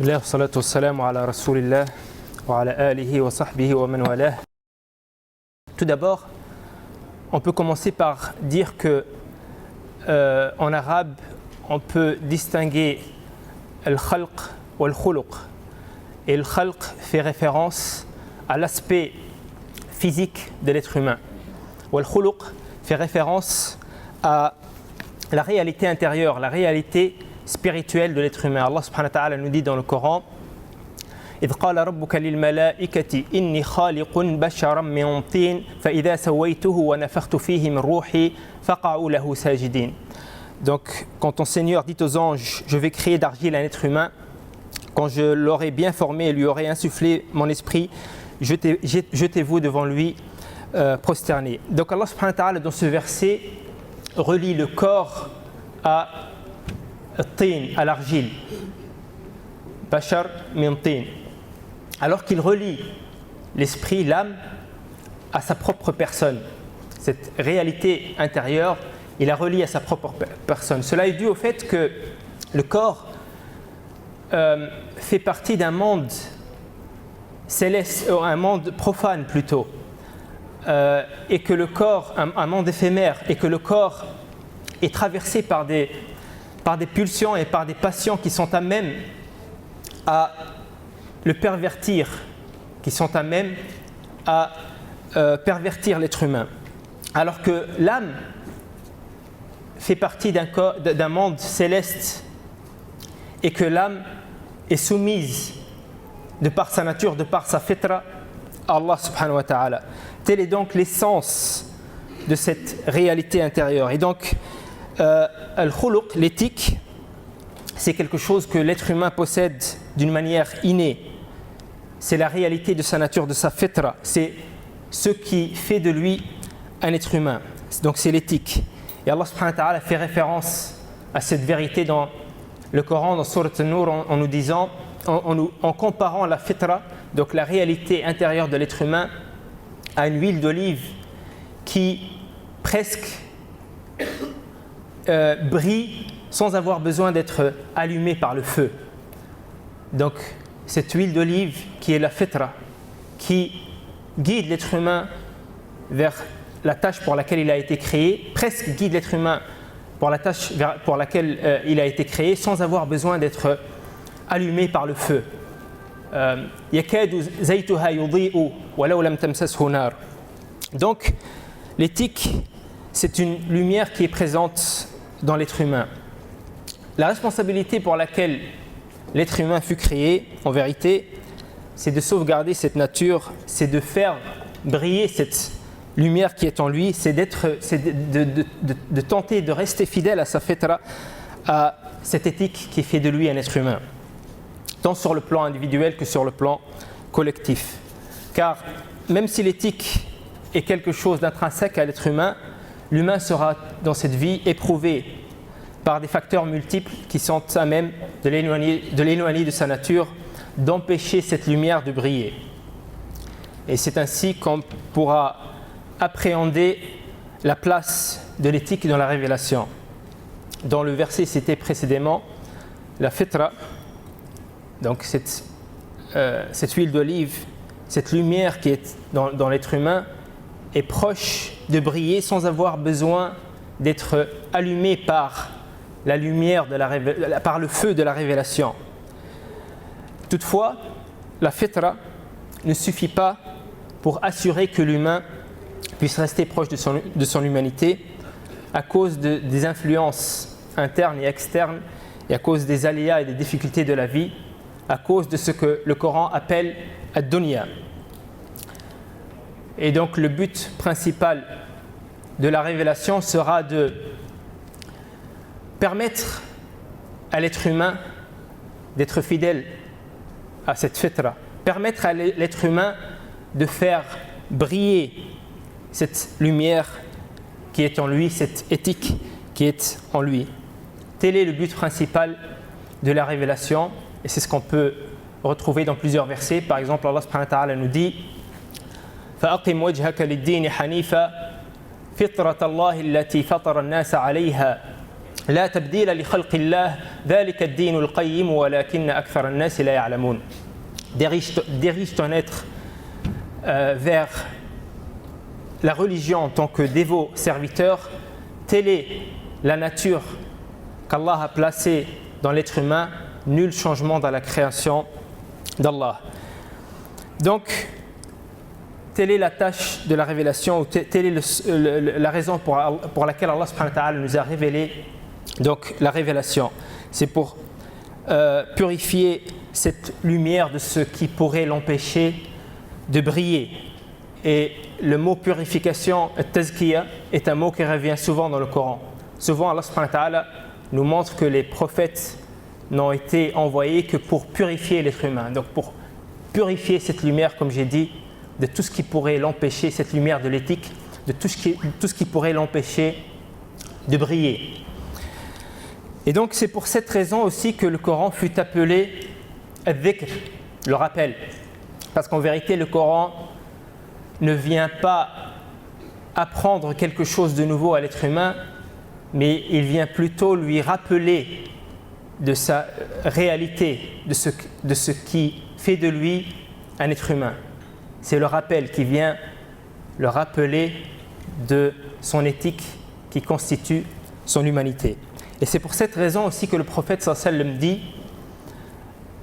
Bismillah, salatu wassalamu ala rasulillah wa ala alihi wa sahbihi wa man walah. Tout d'abord, on peut commencer par dire que en arabe, on peut distinguer al-khalq ou al-khuluq. Et le khalq fait référence à l'aspect physique de l'être humain. Ou al-khuluq fait référence à la réalité intérieure, la réalité spirituelle de l'être humain. Allah subhanahu wa ta'ala nous dit dans le Coran: إذ قال ربك للملائكة إني خالق بشرا من طين فإذا سويته ونفخت فيه من روحي فقعوا له ساجدين. Donc, quand ton Seigneur dit aux anges: je vais créer d'argile un être humain, quand je l'aurai bien formé et lui aurai insufflé mon esprit, jetez-vous devant lui prosternés. Donc Allah subhanahu wa ta'ala dans ce verset relie le corps à tin, à l'argile. Bashar min tin. Alors qu'il relie l'esprit, l'âme, à sa propre personne. Cette réalité intérieure, il la relie à sa propre personne. Cela est dû au fait que le corps fait partie d'un monde céleste, un monde profane plutôt, et que le corps, un monde éphémère, et que le corps est traversé par des pulsions et par des passions qui sont à même à le pervertir, qui sont à même à pervertir l'être humain. Alors que l'âme fait partie d'un monde céleste et que l'âme est soumise de par sa nature, de par sa fitra, à Allah subhanahu wa ta'ala. Telle est donc l'essence de cette réalité intérieure. Et donc, al-khuluq, l'éthique, c'est quelque chose que l'être humain possède d'une manière innée. C'est la réalité de sa nature, de sa fitra. C'est ce qui fait de lui un être humain. Donc c'est l'éthique. Et Allah subhanahu wa ta'ala fait référence à cette vérité dans le Coran, dans Sourate An-Nur, en nous disant, en comparant la fitra, donc la réalité intérieure de l'être humain, à une huile d'olive qui presque brille sans avoir besoin d'être allumée par le feu. Donc cette huile d'olive qui est la fitra, qui guide l'être humain vers la tâche pour laquelle il a été créé, presque guide l'être humain pour la tâche pour laquelle il a été créé sans avoir besoin d'être allumé par le feu. Donc l'éthique, c'est une lumière qui est présente dans l'être humain. La responsabilité pour laquelle l'être humain fut créé, en vérité, c'est de sauvegarder cette nature, c'est de faire briller cette lumière qui est en lui, c'est de tenter de rester fidèle à sa fitra, à cette éthique qui fait de lui un être humain, tant sur le plan individuel que sur le plan collectif. Car même si l'éthique est quelque chose d'intrinsèque à l'être humain, l'humain sera dans cette vie éprouvé par des facteurs multiples qui sont à même de l'éloigner de sa nature, d'empêcher cette lumière de briller. Et c'est ainsi qu'on pourra appréhender la place de l'éthique dans la révélation. Dans le verset cité précédemment, la fitra, donc cette huile d'olive, cette lumière qui est dans l'être humain, est proche de briller sans avoir besoin d'être allumée par la lumière, par le feu de la révélation. Toutefois, la fitra ne suffit pas pour assurer que l'humain puisse rester proche de son humanité à cause des influences internes et externes et à cause des aléas et des difficultés de la vie, à cause de ce que le Coran appelle ad-dunya. Et donc le but principal de la révélation sera de permettre à l'être humain d'être fidèle à cette fitra, permettre à l'être humain de faire briller cette lumière qui est en lui, cette éthique qui est en lui. Tel est le but principal de la révélation et c'est ce qu'on peut retrouver dans plusieurs versets. Par exemple, Allah subhanahu wa ta'ala nous dit: فَأَقِمْ وَجْهَكَ لِلدِّينِ حَنِيفًا فِطْرَةَ اللَّهِ الَّتِي فَطَرَ النَّاسَ عَلَيْهَا لا تبديل لخلق الله ذلك الدين القيم ولكن أكثر الناس لا يعلمون. Dirige ton être vers la religion en tant que dévot serviteur. Telle est la nature qu'Allah a placée dans l'être humain, nul changement dans la création d'Allah. Donc, telle est la tâche de la révélation, ou telle est la raison pour laquelle Allah subhanahu wa ta'ala nous a révélé donc, la révélation. C'est pour purifier cette lumière de ce qui pourrait l'empêcher de briller. Et le mot purification, tazkiya, est un mot qui revient souvent dans le Coran. Souvent, Allah subhanahu wa ta'ala nous montre que les prophètes n'ont été envoyés que pour purifier l'être humain. Donc pour purifier cette lumière, comme j'ai dit, de tout ce qui pourrait l'empêcher, cette lumière de l'éthique, de tout ce qui pourrait l'empêcher de briller. Et donc c'est pour cette raison aussi que le Coran fut appelé al-dhikr, le rappel. Parce qu'en vérité, le Coran ne vient pas apprendre quelque chose de nouveau à l'être humain, mais il vient plutôt lui rappeler de sa réalité, de ce qui fait de lui un être humain. C'est le rappel qui vient le rappeler de son éthique qui constitue son humanité. Et c'est pour cette raison aussi que le prophète sallallahu alayhi wa sallam dit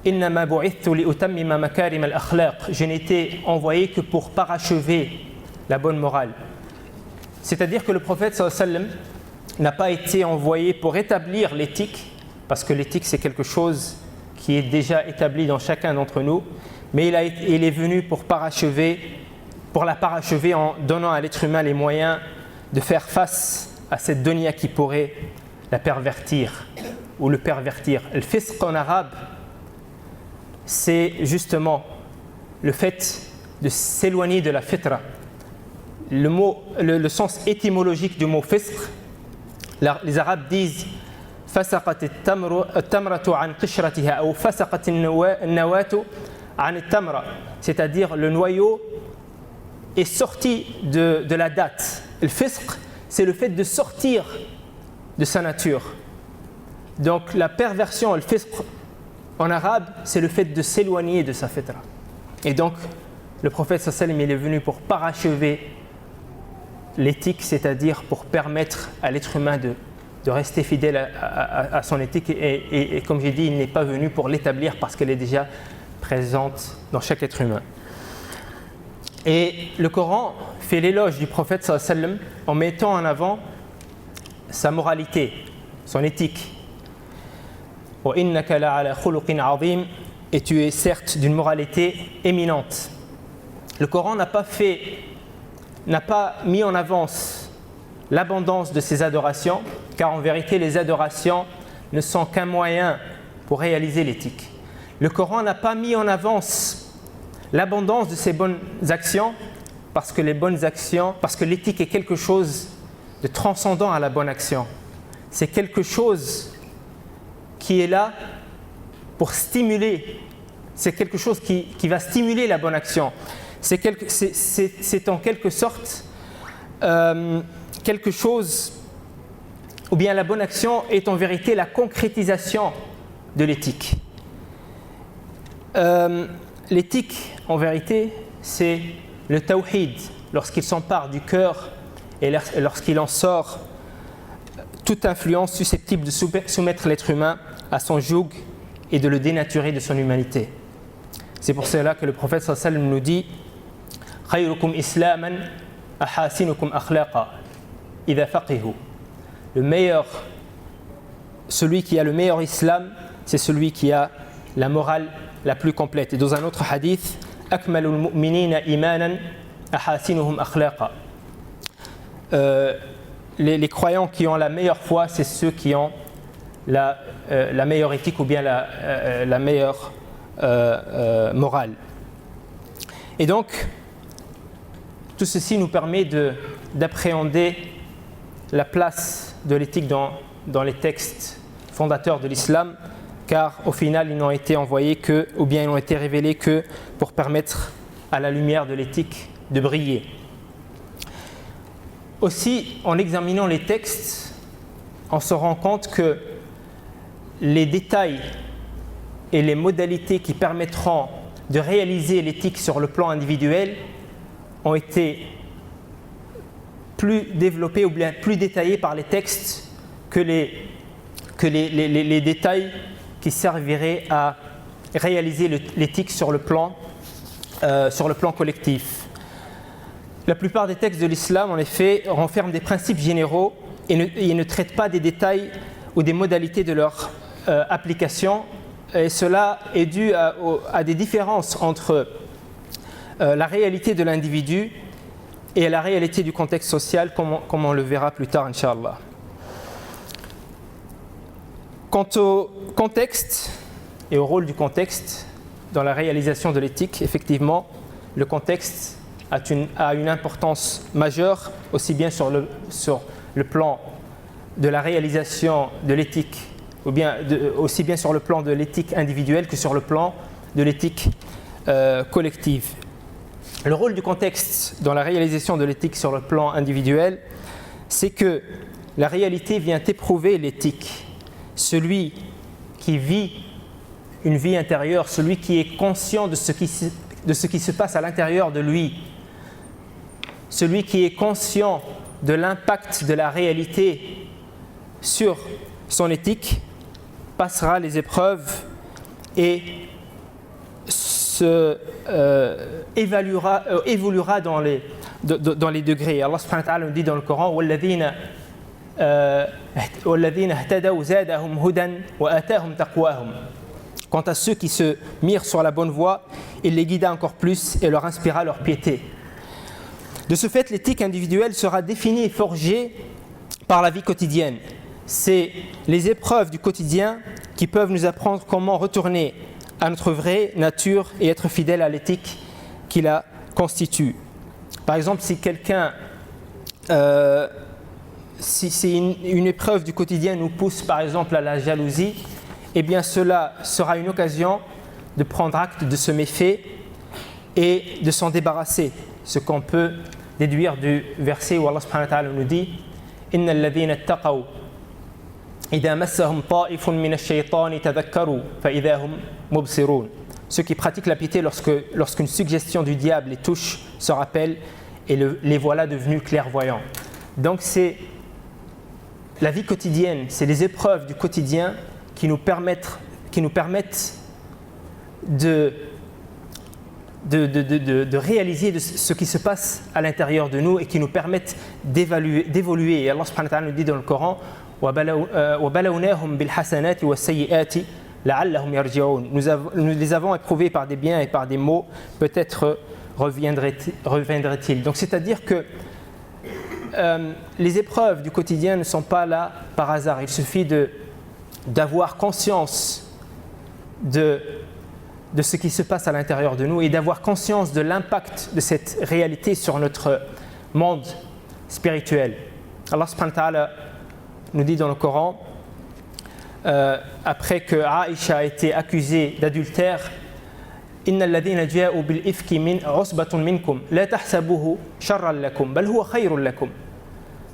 Innama bu'ithtu li utammima makarim al-akhlaq. Je n'ai été envoyé que pour parachever la bonne morale. C'est-à-dire que le prophète sallallahu alayhi wa sallam n'a pas été envoyé pour établir l'éthique, parce que l'éthique c'est quelque chose qui est déjà établi dans chacun d'entre nous, mais il est venu pour la parachever en donnant à l'être humain les moyens de faire face à cette dunya qui pourrait la pervertir ou le pervertir. Le fisq en arabe, c'est justement le fait de s'éloigner de la fitra. Le sens étymologique du mot fisq, les Arabes disent فسقت التمرة عن قشرتها أو فسقت النواة عن التمرة, c'est-à-dire le noyau est sorti de la date. Le fisq, c'est le fait de sortir de sa nature. Donc la perversion, le fisq en arabe, c'est le fait de s'éloigner de sa fitra. Et donc le prophète sallallahu alayhi wa sallam, il est venu pour parachever l'éthique, c'est-à-dire pour permettre à l'être humain de rester fidèle à son éthique. Et comme j'ai dit, il n'est pas venu pour l'établir parce qu'elle est déjà présente dans chaque être humain. Et le Coran fait l'éloge du prophète sallallahu alayhi wa sallam en mettant en avant sa moralité, son éthique. Wa innaka la'ala khuluqin 'azim, et tu es certes d'une moralité éminente. Le Coran n'a pas mis en avance l'abondance de ses adorations, car en vérité les adorations ne sont qu'un moyen pour réaliser l'éthique. Le Coran n'a pas mis en avance l'abondance de ses bonnes actions, parce que l'éthique est quelque chose de transcendant à la bonne action. C'est quelque chose qui est là pour stimuler, c'est quelque chose qui va stimuler la bonne action. C'est en quelque sorte quelque chose, ou bien la bonne action est en vérité la concrétisation de l'éthique. L'éthique, en vérité, c'est le tawhid, lorsqu'il s'empare du cœur et lorsqu'il en sort toute influence susceptible de soumettre l'être humain à son joug et de le dénaturer de son humanité. C'est pour cela que le prophète sallallahu alayhi wa sallam nous dit « Khayrukum islaman ahasinukum akhlaqa idha faqihu » Le meilleur, celui qui a le meilleur islam, c'est celui qui a la morale la plus complète. Et dans un autre hadith « Akmalul mu'minina imanan ahasinuhum akhlaqa » les croyants qui ont la meilleure foi, c'est ceux qui ont la meilleure éthique ou bien la meilleure morale. Et donc, tout ceci nous permet d'appréhender la place de l'éthique dans les textes fondateurs de l'islam, car au final, ils n'ont été envoyés que, ou bien ils n'ont été révélés que pour permettre à la lumière de l'éthique de briller. Aussi, en examinant les textes, on se rend compte que les détails et les modalités qui permettront de réaliser l'éthique sur le plan individuel ont été plus développés ou bien plus détaillés par les textes que les détails qui serviraient à réaliser l'éthique sur le plan collectif. La plupart des textes de l'islam, en effet, renferment des principes généraux et ne traitent pas des détails ou des modalités de leur application. Et cela est dû à des différences entre la réalité de l'individu et la réalité du contexte social, comme on le verra plus tard, Inch'Allah. Quant au contexte et au rôle du contexte dans la réalisation de l'éthique, effectivement, le contexte a une importance majeure, aussi bien sur le plan de la réalisation de l'éthique, ou bien aussi bien sur le plan de l'éthique individuelle que sur le plan de l'éthique collective. Le rôle du contexte dans la réalisation de l'éthique sur le plan individuel, c'est que la réalité vient éprouver l'éthique. Celui qui vit une vie intérieure, celui qui est conscient de ce qui se passe à l'intérieur de lui, celui qui est conscient de l'impact de la réalité sur son éthique, passera les épreuves et évoluera dans les degrés. Allah subhanahu wa ta'ala nous dit dans le Coran quant à ceux qui se mirent sur la bonne voie, il les guida encore plus et leur inspira leur piété. De ce fait, l'éthique individuelle sera définie et forgée par la vie quotidienne. C'est les épreuves du quotidien qui peuvent nous apprendre comment retourner à notre vraie nature et être fidèle à l'éthique qui la constitue. Par exemple, si quelqu'un, si une épreuve du quotidien nous pousse par exemple à la jalousie, eh bien cela sera une occasion de prendre acte de ce méfait et de s'en débarrasser. Ce qu'on peut déduire du verset où Allah subhanahu wa ta'ala nous dit « Inna alladhina attaqaw idha massahum ta'ifun min ash-shaytani tadhakkaru fa idha hum mubsirun » Ceux qui pratiquent la piété lorsqu'une suggestion du diable les touche se rappellent et les voilà devenus clairvoyants. Donc c'est la vie quotidienne, c'est les épreuves du quotidien qui nous permettent de réaliser ce qui se passe à l'intérieur de nous et qui nous permettent d'évoluer. Et Allah subhanahu wa ta'ala nous dit dans le Coran وَبَلَوْنَاهُمْ بِالْحَسَنَاتِ وَالسَّيِّئَاتِ لَعَلَّهُمْ يَرْجِعُونَ. Nous les avons éprouvés par des biens et par des maux, peut-être reviendraient-ils. Donc c'est-à-dire que les épreuves du quotidien ne sont pas là par hasard. Il suffit d'avoir conscience de ce qui se passe à l'intérieur de nous et d'avoir conscience de l'impact de cette réalité sur notre monde spirituel. Allah subhanahu wa ta'ala nous dit dans le Coran, après que Aïcha a été accusée d'adultère, إن الذين جاءوا بالإفك من عصبة منكم لا تحسبوه شرا لكم بل هو خير لكم.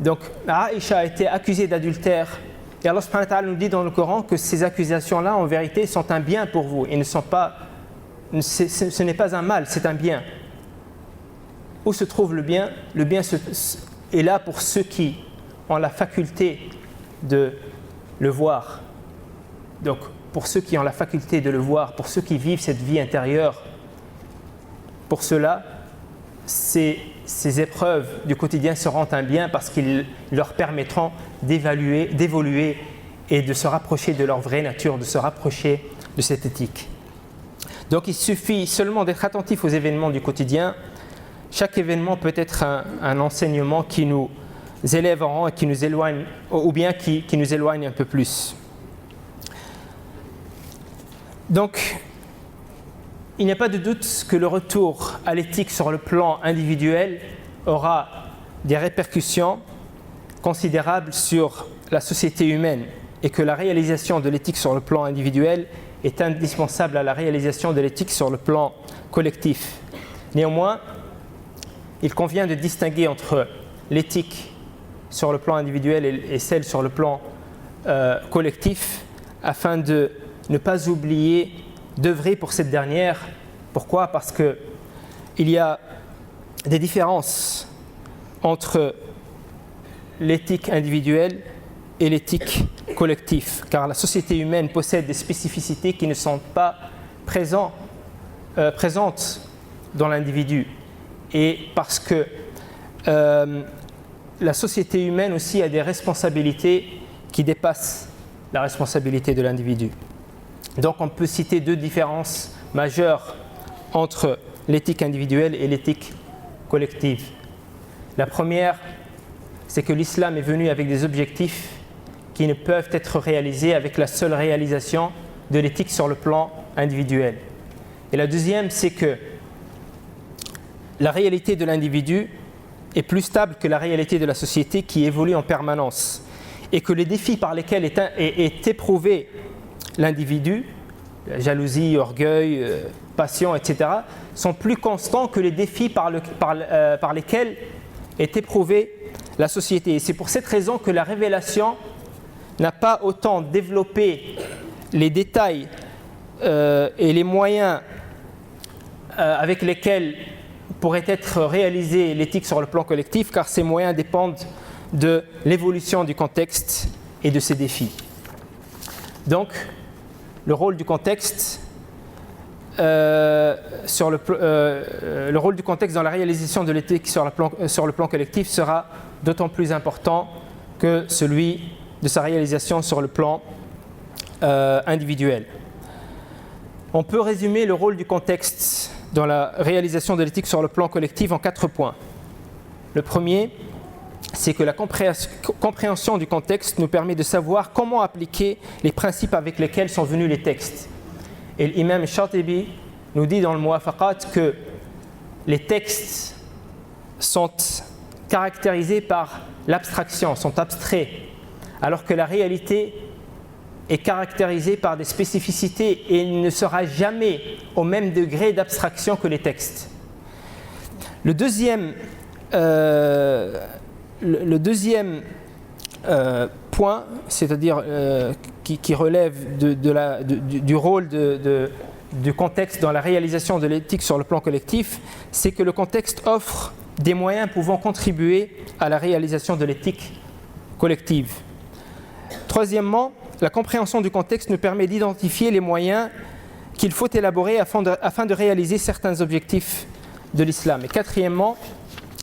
Donc Aïcha a été accusée d'adultère et Allah subhanahu wa ta'ala nous dit dans le Coran que ces accusations-là en vérité sont un bien pour vous et ce n'est pas un mal, c'est un bien. Où se trouve le bien? Le bien est là pour ceux qui ont la faculté de le voir. Donc pour ceux qui ont la faculté de le voir, pour ceux qui vivent cette vie intérieure, pour cela, ces épreuves du quotidien seront un bien parce qu'ils leur permettront d'évoluer et de se rapprocher de leur vraie nature, de se rapprocher de cette éthique. Donc il suffit seulement d'être attentif aux événements du quotidien. Chaque événement peut être un enseignement qui nous élève en rang et qui nous éloigne, ou bien qui nous éloigne un peu plus. Donc, il n'y a pas de doute que le retour à l'éthique sur le plan individuel aura des répercussions considérables sur la société humaine et que la réalisation de l'éthique sur le plan individuel est indispensable à la réalisation de l'éthique sur le plan collectif. Néanmoins, il convient de distinguer entre l'éthique sur le plan individuel et celle sur le plan collectif afin de ne pas oublier d'œuvrer pour cette dernière. Pourquoi ? Parce qu'il y a des différences entre l'éthique individuelle et l'éthique collective, car la société humaine possède des spécificités qui ne sont pas présentes dans l'individu, et parce que la société humaine aussi a des responsabilités qui dépassent la responsabilité de l'individu. Donc on peut citer deux différences majeures entre l'éthique individuelle et l'éthique collective. La première, c'est que l'islam est venu avec des objectifs qui ne peuvent être réalisés avec la seule réalisation de l'éthique sur le plan individuel. Et la deuxième, c'est que la réalité de l'individu est plus stable que la réalité de la société qui évolue en permanence, et que les défis par lesquels est éprouvé l'individu, jalousie, orgueil, passion, etc., sont plus constants que les défis par lesquels est éprouvée la société. Et c'est pour cette raison que la révélation n'a pas autant développé les détails et les moyens avec lesquels pourrait être réalisée l'éthique sur le plan collectif, car ces moyens dépendent de l'évolution du contexte et de ses défis. Donc, le rôle du contexte le rôle du contexte dans la réalisation de l'éthique sur le plan collectif sera d'autant plus important que celui de sa réalisation sur le plan individuel. On peut résumer le rôle du contexte dans la réalisation de l'éthique sur le plan collectif en 4 points. Le premier, c'est que la compréhension du contexte nous permet de savoir comment appliquer les principes avec lesquels sont venus les textes. Et l'imam Shatibi nous dit dans le Muwafaqat que les textes sont caractérisés par l'abstraction, sont abstraits, alors que la réalité est caractérisée par des spécificités et il ne sera jamais au même degré d'abstraction que les textes. Le deuxième point, c'est-à-dire qui relève du rôle du contexte dans la réalisation de l'éthique sur le plan collectif, c'est que le contexte offre des moyens pouvant contribuer à la réalisation de l'éthique collective. Troisièmement, la compréhension du contexte nous permet d'identifier les moyens qu'il faut élaborer afin de réaliser certains objectifs de l'islam. Et quatrièmement,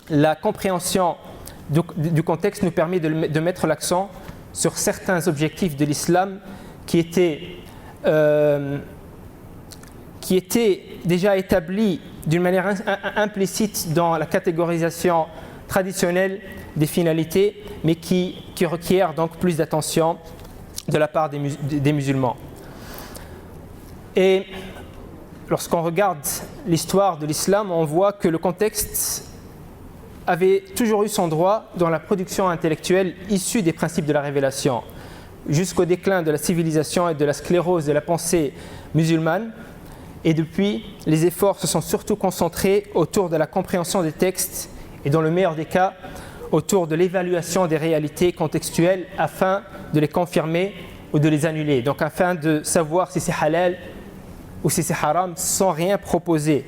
la compréhension du contexte nous permet de mettre l'accent sur certains objectifs de l'islam qui étaient déjà établis d'une manière implicite dans la catégorisation traditionnelle des finalités, mais qui requièrent donc plus d'attention de la part des musulmans. Et lorsqu'on regarde l'histoire de l'islam, on voit que le contexte avait toujours eu son droit dans la production intellectuelle issue des principes de la révélation, jusqu'au déclin de la civilisation et de la sclérose de la pensée musulmane. Et depuis, les efforts se sont surtout concentrés autour de la compréhension des textes et, dans le meilleur des cas, autour de l'évaluation des réalités contextuelles afin de les confirmer ou de les annuler. Donc afin de savoir si c'est halal ou si c'est haram sans rien proposer.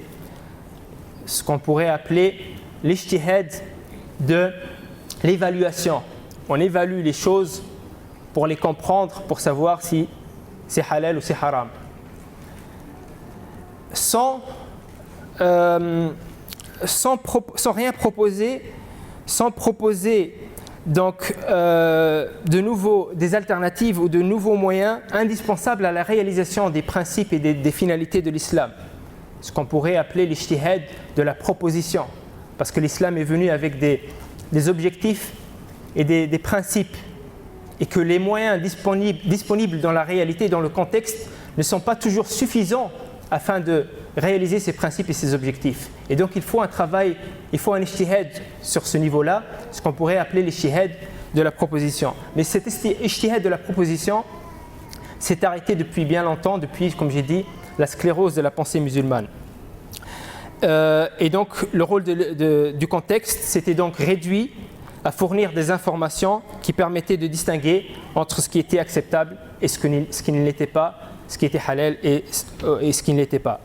Ce qu'on pourrait appeler l'ijtihad de l'évaluation. On évalue les choses pour les comprendre, pour savoir si c'est halal ou c'est haram. Sans rien proposer, sans proposer donc des alternatives ou de nouveaux moyens indispensables à la réalisation des principes et des finalités de l'islam. Ce qu'on pourrait appeler l'ijtihad de la proposition. Parce que l'islam est venu avec des objectifs et des principes, et que les moyens disponibles dans la réalité, dans le contexte, ne sont pas toujours suffisants afin de réaliser ces principes et ces objectifs. Et donc il faut un travail, il faut un ijtihad sur ce niveau-là, ce qu'on pourrait appeler l'ijtihad de la proposition. Mais cet ijtihad de la proposition s'est arrêté depuis bien longtemps, depuis, comme j'ai dit, la sclérose de la pensée musulmane. Et donc le rôle du contexte s'était donc réduit à fournir des informations qui permettaient de distinguer entre ce qui était acceptable et ce qui ne l'était pas, ce qui était halal et ce qui ne l'était pas.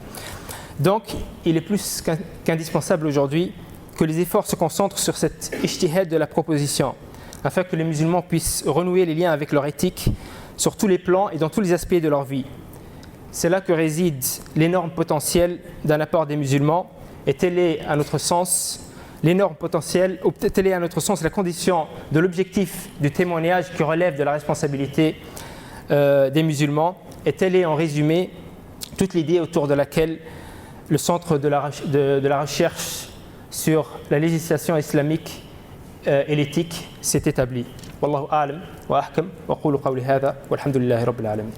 Donc, il est plus qu'indispensable aujourd'hui que les efforts se concentrent sur cette ijtihad de la proposition, afin que les musulmans puissent renouer les liens avec leur éthique sur tous les plans et dans tous les aspects de leur vie. C'est là que réside l'énorme potentiel d'un apport des musulmans, et tel est, à notre sens, l'énorme potentiel, ou telle est à notre sens la condition de l'objectif du témoignage qui relève de la responsabilité des musulmans, et telle est en résumé toute l'idée autour de laquelle le centre de la recherche sur la législation islamique et l'éthique s'est établi. Wallahu a'lam wa ahkam wa qulu qawli hadha walhamdulillahi rabbil alamin.